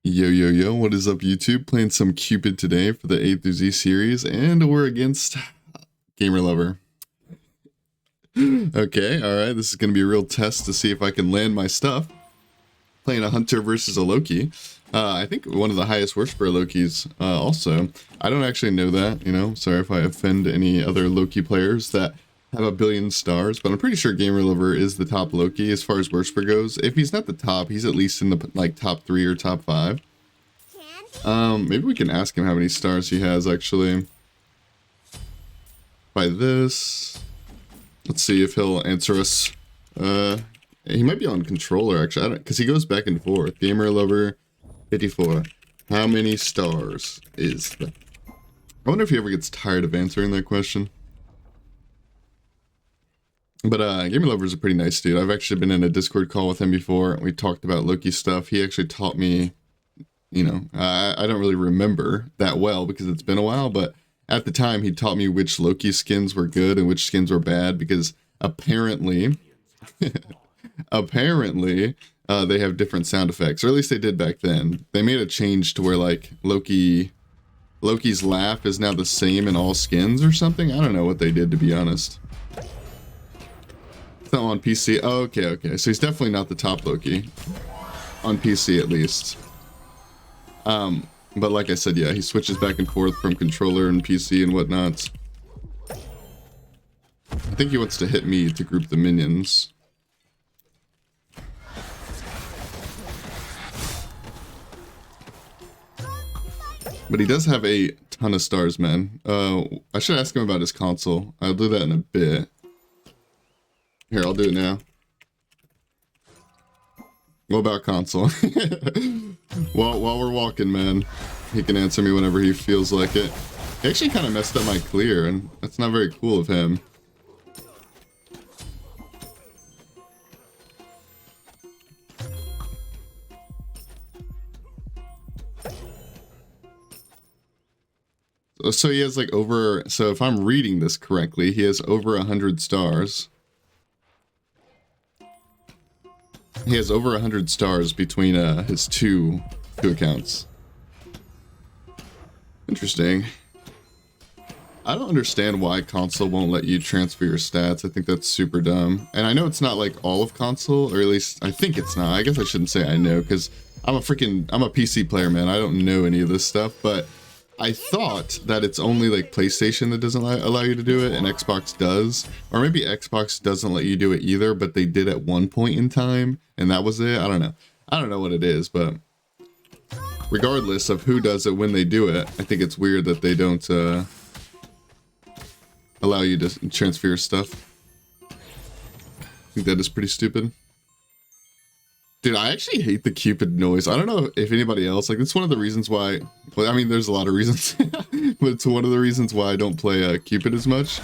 Yo, yo, yo, what is up, YouTube? Playing some Cupid today for the A through Z series, and we're against Gamer Lover. Okay, alright, this is going to be a real test to see if I can land my stuff. Playing a Hunter versus a Loki. I think one of the highest worst for Lokis also. I don't actually know that, you know, sorry if I offend any other Loki players that have a billion stars, but I'm pretty sure Gamer Lover is the top Loki as far as worst goes. If he's not the top, he's at least in the like top 3 or top 5. Maybe we can ask him how many stars he has actually. By this, let's see if he'll answer us. He might be on controller actually, I don't, because he goes back and forth. Gamer Lover 54. How many stars is that? I wonder if he ever gets tired of answering that question. But Gamer Lover is a pretty nice dude. I've actually been in a Discord call with him before. We talked about Loki stuff. He actually taught me, you know, I don't really remember that well because it's been a while, but at the time he taught me which Loki skins were good and which skins were bad because apparently, apparently they have different sound effects, or at least they did back then. They made a change to where like Loki's laugh is now the same in all skins or something. I don't know what they did, to be honest. On PC. Oh, okay. So he's definitely not the top Loki. On PC, at least. But like I said, yeah, he switches back and forth from controller and PC and whatnot. I think he wants to hit me to group the minions. But he does have a ton of stars, man. I should ask him about his console. I'll do that in a bit. Here, I'll do it now. What about console? While we're walking, man, he can answer me whenever he feels like it. He actually kind of messed up my clear, and that's not very cool of him. So he has like over, so if I'm reading this correctly, he has over 100 stars. He has over 100 stars between his two accounts. Interesting. I don't understand why console won't let you transfer your stats. I think that's super dumb. And I know it's not like all of console, or at least I think it's not. I guess I shouldn't say I know, because I'm a PC player, man. I don't know any of this stuff, but I thought that it's only like PlayStation that doesn't allow you to do it, and Xbox does. Or maybe Xbox doesn't let you do it either, but they did at one point in time, and that was it. I don't know. I don't know what it is, but regardless of who does it when they do it, I think it's weird that they don't allow you to transfer your stuff. I think that is pretty stupid. Dude, I actually hate the Cupid noise. I don't know if anybody else, like, it's one of the reasons why, well, I mean, there's a lot of reasons, but it's one of the reasons why I don't play Cupid as much,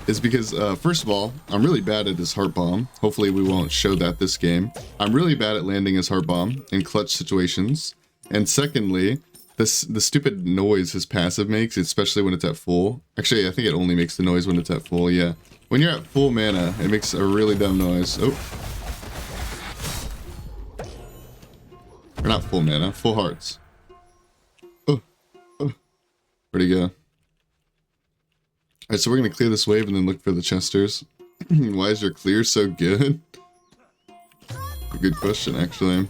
is because, first of all, I'm really bad at his heart bomb. Hopefully we won't show that this game. I'm really bad at landing his heart bomb in clutch situations. And secondly, the stupid noise his passive makes, especially when it's at full. Actually, I think it only makes the noise when it's at full, yeah. When you're at full mana, it makes a really dumb noise. Oh. Or not full mana, full hearts. Oh, where'd he go? Alright, so we're gonna clear this wave and then look for the chesters. Why is your clear so good? A good question, actually.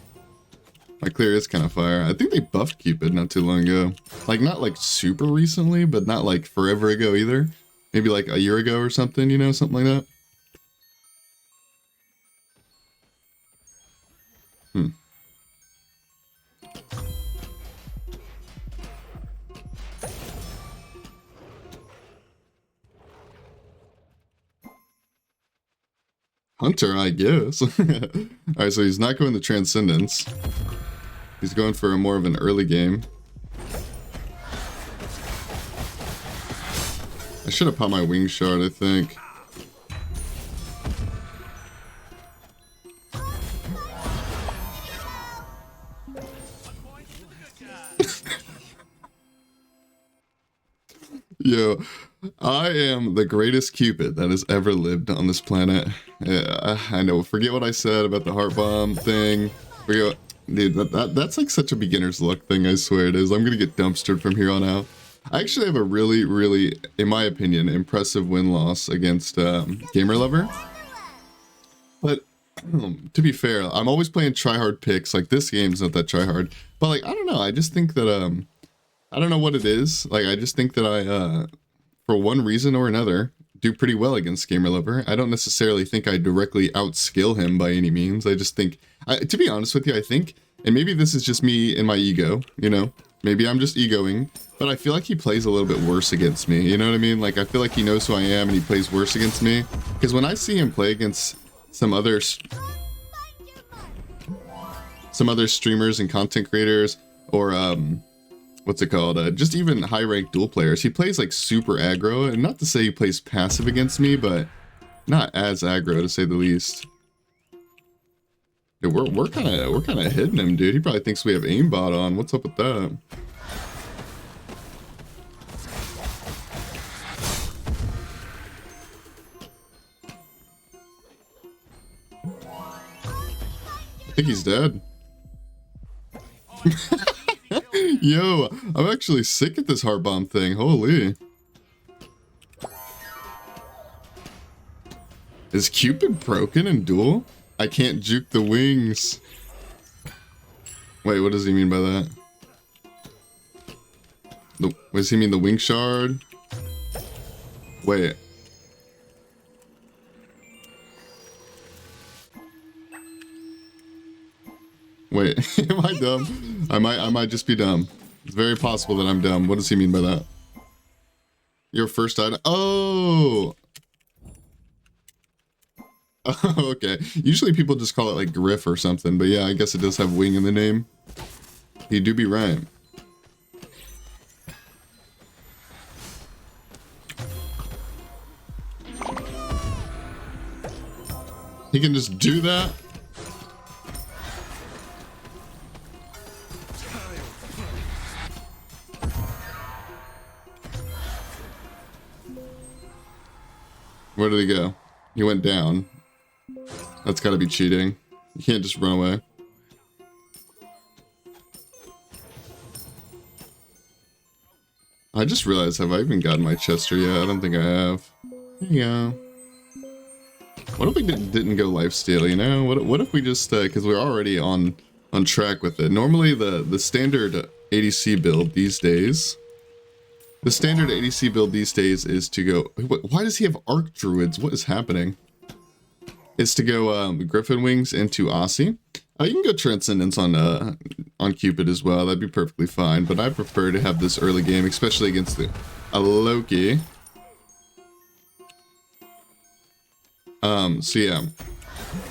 My clear is kind of fire. I think they buffed Cupid not too long ago. Like, not like super recently, but not like forever ago either. Maybe like a year ago or something, you know, something like that. Hunter, I guess. Alright, so he's not going to Transcendence. He's going for a more of an early game. I should have popped my wing shard, I think. Yo, I am the greatest Cupid that has ever lived on this planet. I know, forget what I said about the heart bomb thing. Forget Dude, that's like such a beginner's luck thing, I swear it is. I'm gonna get dumpstered from here on out. I actually have a really, in my opinion, impressive win-loss against Gamer Lover. But to be fair, I'm always playing try-hard picks. Like, this game's not that try-hard. But, like, I don't know. I just think that, I don't know what it is. Like, I just think that I, for one reason or another, do pretty well against Gamer Lover. I don't necessarily think I directly outskill him by any means. I just think, to be honest with you, I think, and maybe this is just me and my ego, you know? Maybe I'm just egoing, but I feel like he plays a little bit worse against me, you know what I mean? Like, I feel like he knows who I am and he plays worse against me. Because when I see him play against some other streamers and content creators, or, what's it called? Just even high-ranked duel players, he plays, like, super aggro. And not to say he plays passive against me, but not as aggro, to say the least. Dude, we're kind of hitting him, dude. He probably thinks we have aimbot on. What's up with that? I think he's dead. Yo, I'm actually sick at this heart bomb thing. Holy. Is Cupid broken in Duel? I can't juke the wings. Wait, what does he mean by that? What does he mean, the wing shard? Wait. Wait, am I dumb? I might just be dumb. It's very possible that I'm dumb. What does he mean by that? Your first item? Oh! Oh, okay. Usually people just call it like Griff or something, but yeah, I guess it does have wing in the name. You do be right. He can just do that? Where did he go? He went down. That's gotta be cheating. You can't just run away. I just realized, have I even gotten my Chester yet? I don't think I have. There you go. What if we didn't go lifesteal, you know? What if we just, because we're already on track with it. Normally the standard ADC build these days, is to go, why does he have Arc Druids? What is happening? Is to go Griffin Wings into Aussie. You can go Transcendence on Cupid as well. That'd be perfectly fine. But I prefer to have this early game, especially against a Loki. So yeah,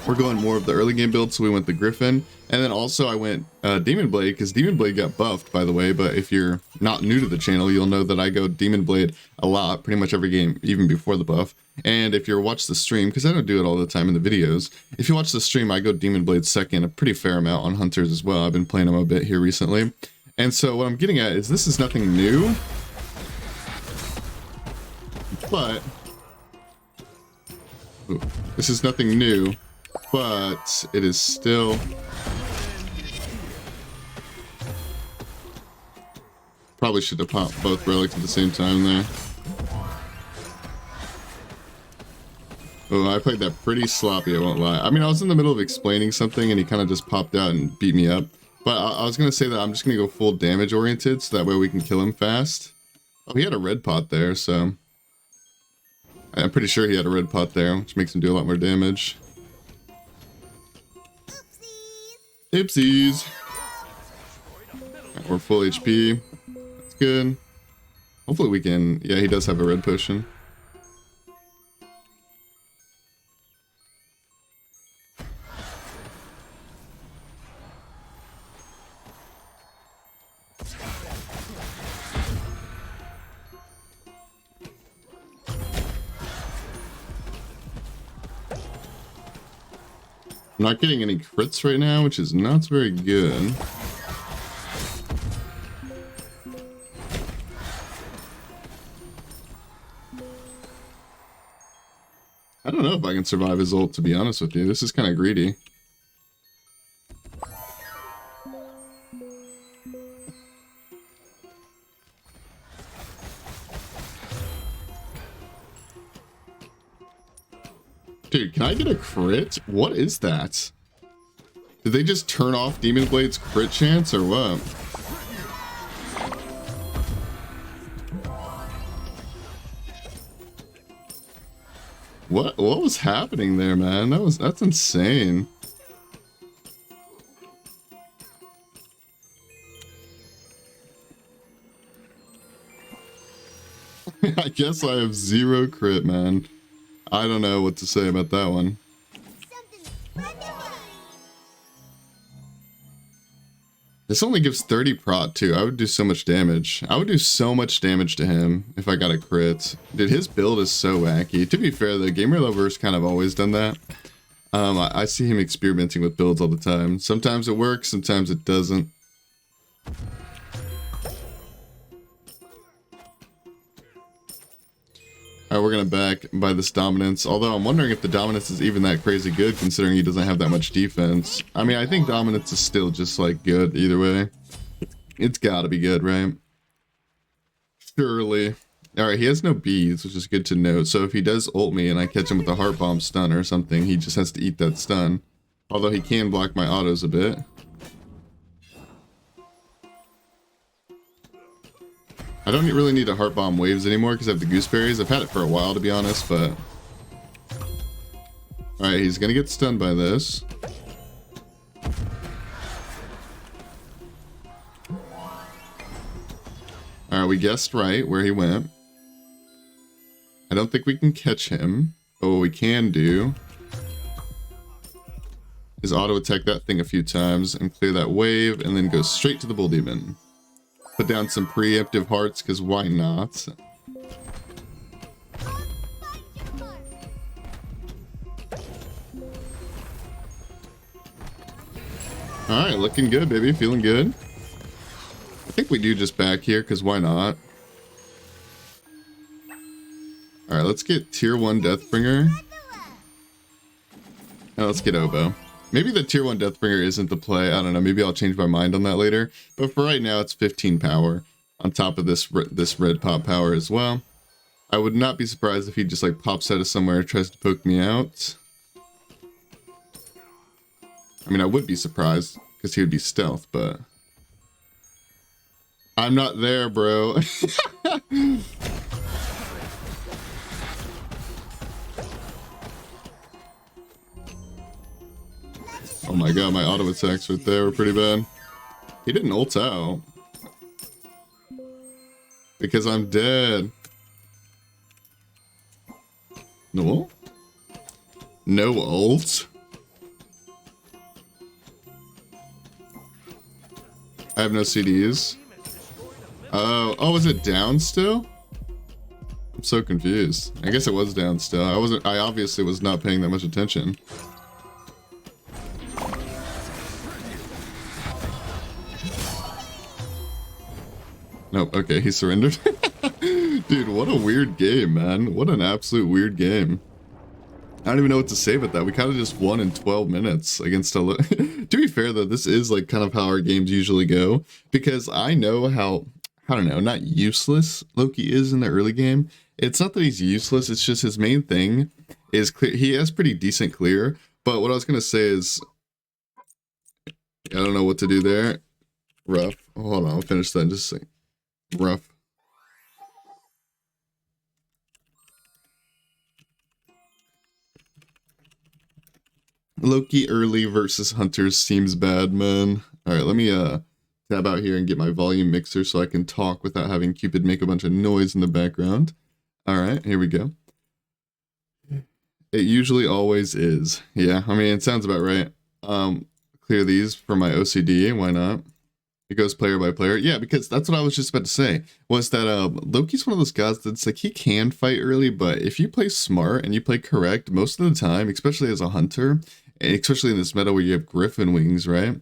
we're going more of the early game build. So we went the Griffin, and then also I went Demon Blade, because Demon Blade got buffed, by the way. But if you're not new to the channel, you'll know that I go Demon Blade a lot, pretty much every game, even before the buff. And if you watch the stream, because I don't do it all the time in the videos, if you watch the stream, I go Demon Blade second, a pretty fair amount on Hunters as well. I've been playing them a bit here recently. And so what I'm getting at is this is nothing new, but this is nothing new, but it is still probably should have popped both relics at the same time there. Oh, I played that pretty sloppy, I won't lie. I mean, I was in the middle of explaining something and he kind of just popped out and beat me up. But I was going to say that I'm just going to go full damage oriented so that way we can kill him fast. Oh, he had a red pot there, so I'm pretty sure he had a red pot there, which makes him do a lot more damage. Oopsies. Right, we're full HP. That's good. Hopefully we can... Yeah, he does have a red potion. I'm not getting any crits right now, which is not very good. I don't know if I can survive his ult, to be honest with you. This is kind of greedy. Dude, can I get a crit? What is that? Did they just turn off Demon Blade's crit chance or what? What was happening there, man? That's insane. I guess I have 0 crit, man. I don't know what to say about that one. This only gives 30 prot too. I would do so much damage. I would do so much damage to him if I got a crit. Dude, his build is so wacky. To be fair, the Gamer Lover's kind of always done that. I see him experimenting with builds all the time. Sometimes it works, sometimes it doesn't. Alright, we're gonna back by this dominance. Although I'm wondering if the dominance is even that crazy good, considering he doesn't have that much defense. I mean, I think dominance is still just like good either way. It's gotta be good, right? Surely. Alright, he has no beads, which is good to note. So if he does ult me and I catch him with a heart bomb stun or something, he just has to eat that stun. Although he can block my autos a bit. I don't really need to heart bomb waves anymore because I have the gooseberries. I've had it for a while, to be honest, but... Alright, he's gonna get stunned by this. Alright, we guessed right where he went. I don't think we can catch him, but what we can do is auto attack that thing a few times and clear that wave and then go straight to the Bull Demon. Put down some preemptive hearts, because why not? Alright, looking good, baby. Feeling good. I think we do just back here, because why not? Alright, let's get tier 1 Deathbringer. Now let's get Oboe. Maybe the tier 1 Deathbringer isn't the play. I don't know. Maybe I'll change my mind on that later. But for right now, it's 15 power. On top of this red pop power as well. I would not be surprised if he just like pops out of somewhere and tries to poke me out. I mean, I would be surprised because he would be stealth, but... I'm not there, bro. Oh my god, my auto attacks right there were pretty bad. He didn't ult out. Because I'm dead. No? No ult? I have no CDs. Oh, is it down still? I'm so confused. I guess it was down still. I obviously was not paying that much attention. Nope, okay, he surrendered. Dude, what a weird game, man. What an absolute weird game. I don't even know what to say about that. We kind of just won in 12 minutes against a... To be fair, though, this is like kind of how our games usually go. Because I know how, I don't know, not useless Loki is in the early game. It's not that he's useless, it's just his main thing is clear. He has pretty decent clear. But what I was going to say is... I don't know what to do there. Rough. Hold on, I'll finish that in just a second. Rough. Loki early versus Hunters seems bad, man. Alright, let me tab out here and get my volume mixer so I can talk without having Cupid make a bunch of noise in the background. Alright, here we go. It usually always is. Yeah, I mean, it sounds about right. Clear these for my OCD, why not? It goes player by player. Yeah, because that's what I was just about to say, was that Loki's one of those guys that's like, he can fight early, but if you play smart and you play correct most of the time, especially as a hunter, and especially in this meta where you have Griffin wings, right?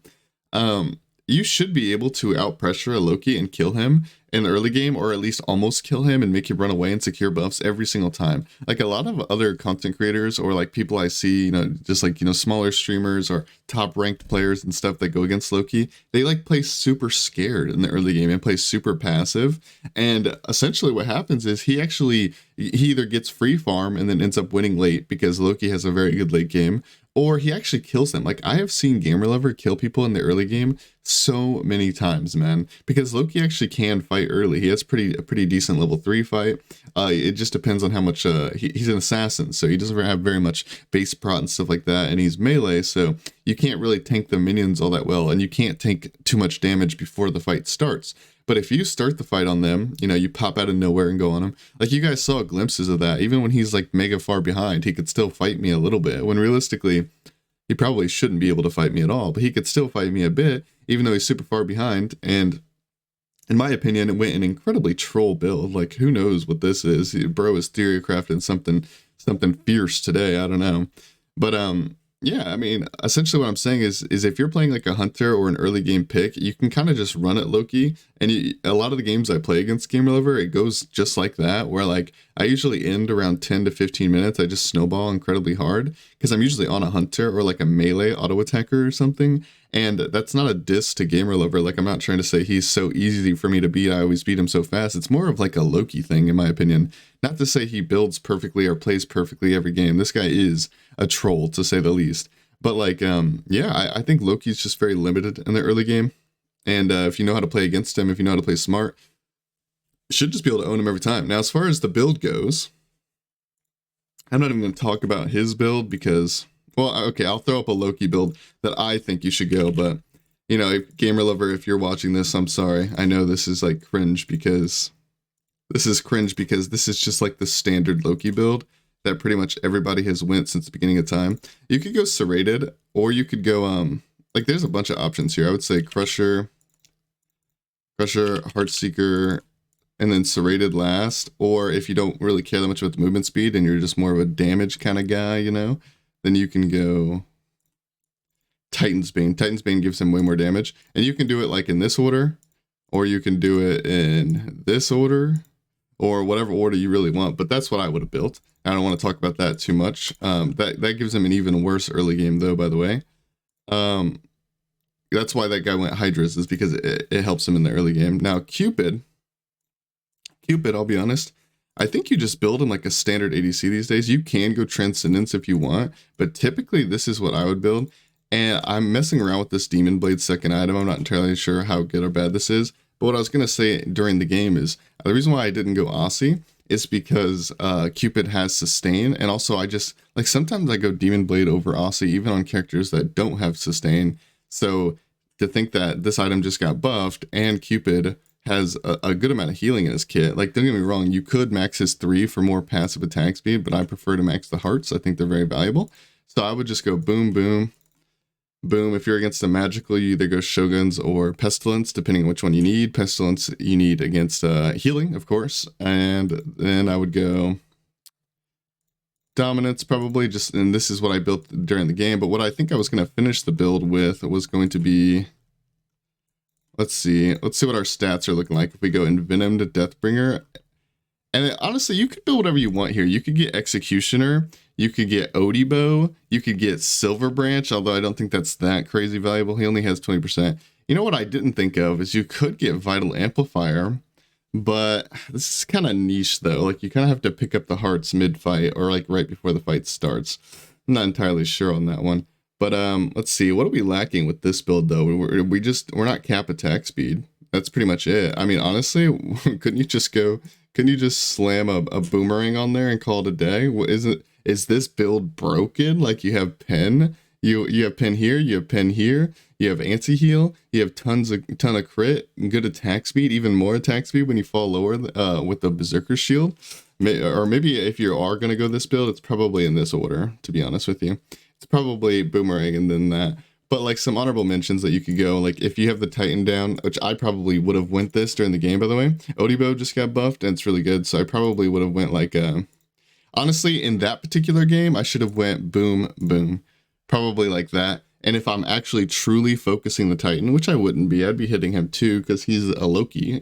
You should be able to out-pressure a Loki and kill him, in the early game, or at least almost kill him and make him run away and secure buffs every single time. Like a lot of other content creators or like people I see, just like, smaller streamers or top ranked players and stuff that go against Loki, they like play super scared in the early game and play super passive. And essentially what happens is he either gets free farm and then ends up winning late because Loki has a very good late game, or he actually kills them. Like I have seen Gamer Lover kill people in the early game so many times, man, because Loki actually can fight early. He has a pretty decent level 3 fight. It just depends on how much he's an assassin, so he doesn't have very much base prot and stuff like that, and he's melee, so you can't really tank the minions all that well, and you can't tank too much damage before the fight starts. But if you start the fight on them, you pop out of nowhere and go on them. Like you guys saw glimpses of that. Even when he's like mega far behind, he could still fight me a little bit. When realistically, he probably shouldn't be able to fight me at all. But he could still fight me a bit, even though he's super far behind. And in my opinion, it went an incredibly troll build. Like who knows what this is? Bro is theorycrafting something fierce today. I don't know. But yeah, I mean, essentially what I'm saying is if you're playing like a hunter or an early game pick, you can kind of just run at Loki. And a lot of the games I play against Gamer Lover, it goes just like that, where like I usually end around 10 to 15 minutes. I just snowball incredibly hard because I'm usually on a hunter or like a melee auto attacker or something. And that's not a diss to Gamer Lover. Like I'm not trying to say he's so easy for me to beat. I always beat him so fast. It's more of like a Loki thing, in my opinion. Not to say he builds perfectly or plays perfectly every game. This guy is a troll, to say the least. But like, yeah, I think Loki's just very limited in the early game. And if you know how to play against him, if you know how to play smart, you should just be able to own him every time. Now, as far as the build goes, I'm not even going to talk about his build because, well, okay, I'll throw up a Loki build that I think you should go. But, Gamer Lover, if you're watching this, I'm sorry. I know this is like cringe because this is just like the standard Loki build that pretty much everybody has went since the beginning of time. You could go Serrated, or you could go, like there's a bunch of options here. I would say Crusher, Heartseeker, and then Serrated last. Or if you don't really care that much about the movement speed and you're just more of a damage kind of guy, then you can go Titan's Bane. Titan's Bane gives him way more damage. And you can do it like in this order, or you can do it in this order, or whatever order you really want. But that's what I would have built. I don't want to talk about that too much. That gives him an even worse early game, though, by the way. That's why that guy went Hydras, is because it helps him in the early game. Now, Cupid, I'll be honest, I think you just build him like a standard ADC these days. You can go Transcendence if you want, but typically this is what I would build. And I'm messing around with this Demon Blade second item. I'm not entirely sure how good or bad this is. But what I was going to say during the game is, the reason why I didn't go Aussie is because Cupid has sustain, and also I just, like, sometimes I go Demon Blade over Aussie, even on characters that don't have sustain. So to think that this item just got buffed, and Cupid has a good amount of healing in his kit, like, don't get me wrong, you could max his 3 for more passive attack speed, but I prefer to max the hearts. I think they're very valuable. So I would just go boom, boom, boom. If you're against a magical, you either go Shoguns or Pestilence, depending on which one you need. Pestilence you need against healing, of course. And then I would go Dominance, probably. And this is what I built during the game. But what I think I was going to finish the build with was going to be... Let's see what our stats are looking like if we go Envenomed to Deathbringer. And honestly, you could build whatever you want here. You could get Executioner, you could get Odibo, you could get Silver Branch, although I don't think that's that crazy valuable. He only has 20%. You know what I didn't think of is you could get Vital Amplifier, but this is kind of niche though. Like you kind of have to pick up the hearts mid-fight or like right before the fight starts. I'm not entirely sure on that one. But let's see, what are we lacking with this build though? We're not cap attack speed. That's pretty much it. I mean, honestly, couldn't you just slam a boomerang on there and call it a day? Is this build broken? Like you have pen, you have pen here, you have pen here, you have anti-heal, you have ton of crit, good attack speed, even more attack speed when you fall lower with the Berserker Shield. Or maybe if you are going to go this build, it's probably in this order, to be honest with you. It's probably boomerang and then that. But like some honorable mentions that you could go, like if you have the Titan down, which I probably would have went this during the game, by the way. Odibo just got buffed and it's really good. So I probably would have went like, honestly, in that particular game, I should have went boom, boom, probably like that. And if I'm actually truly focusing the Titan, which I wouldn't be, I'd be hitting him too because he's a Loki,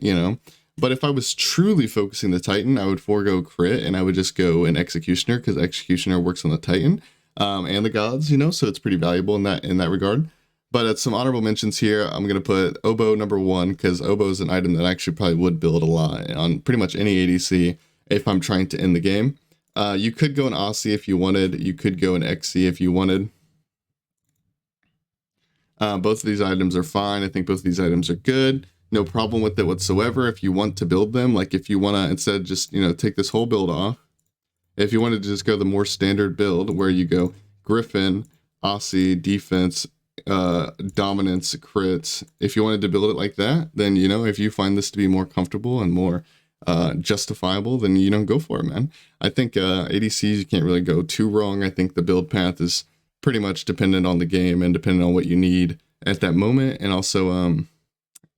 But if I was truly focusing the Titan, I would forego crit and I would just go an Executioner, because Executioner works on the Titan and the gods, you know, so it's pretty valuable in that regard. But at some honorable mentions here, I'm going to put Oboe number 1, because Oboe is an item that I actually probably would build a lot on pretty much any ADC if I'm trying to end the game. You could go an Aussie if you wanted. You could go an XC if you wanted. Both of these items are fine. I think both of these items are good. No problem with it whatsoever. If you want to build them, like if you want to instead just, you know, take this whole build off. If you wanted to just go the more standard build where you go Griffin, Aussie, defense, dominance, crits. If you wanted to build it like that, then, you know, if you find this to be more comfortable and more justifiable, then, you know, go for it, man. I think ADCs, you can't really go too wrong. I think the build path is pretty much dependent on the game and dependent on what you need at that moment. And also,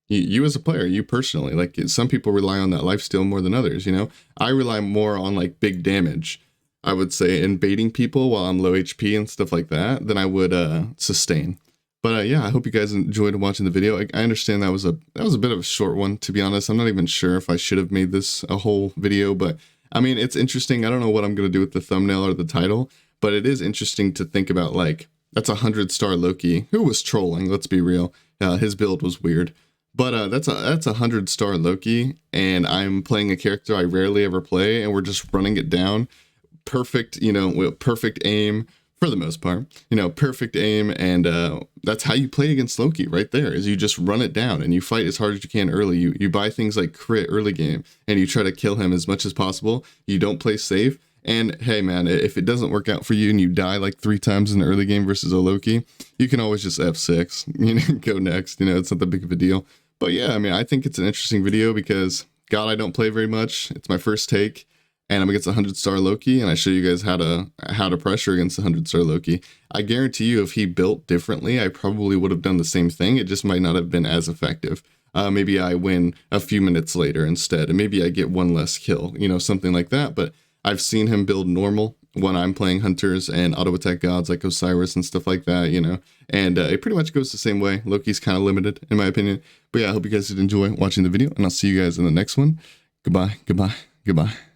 you as a player, you personally, like some people rely on that lifesteal more than others, you know. I rely more on like big damage, I would say, in baiting people while I'm low HP and stuff like that, than I would sustain. But yeah, I hope you guys enjoyed watching the video. I understand that was a bit of a short one, to be honest. I'm not even sure if I should have made this a whole video, but I mean, it's interesting. I don't know what I'm going to do with the thumbnail or the title, but it is interesting to think about, like, that's a 100-star Loki who was trolling, let's be real. His build was weird. But that's a 100-star Loki, and I'm playing a character I rarely ever play, and we're just running it down. Perfect, you know, perfect aim for the most part, you know, perfect aim, and that's how you play against Loki right there, is you just run it down and you fight as hard as you can early. You buy things like crit early game, and you try to kill him as much as possible. You don't play safe. And hey, man, if it doesn't work out for you and you die like 3 times in the early game versus a Loki, you can always just F6, you know, go next. You know, it's not that big of a deal. But yeah, I mean, I think it's an interesting video because, God, I don't play very much. It's my first take, and I'm against a 100-star Loki, and I show you guys how to pressure against a 100-star Loki. I guarantee you, if he built differently, I probably would have done the same thing. It just might not have been as effective. Maybe I win a few minutes later instead, and maybe I get 1 less kill, you know, something like that. But I've seen him build normal when I'm playing hunters and auto attack gods like Osiris and stuff like that, you know, and it pretty much goes the same way. Loki's kind of limited in my opinion. But yeah, I hope you guys did enjoy watching the video, and I'll see you guys in the next one. Goodbye, goodbye, goodbye.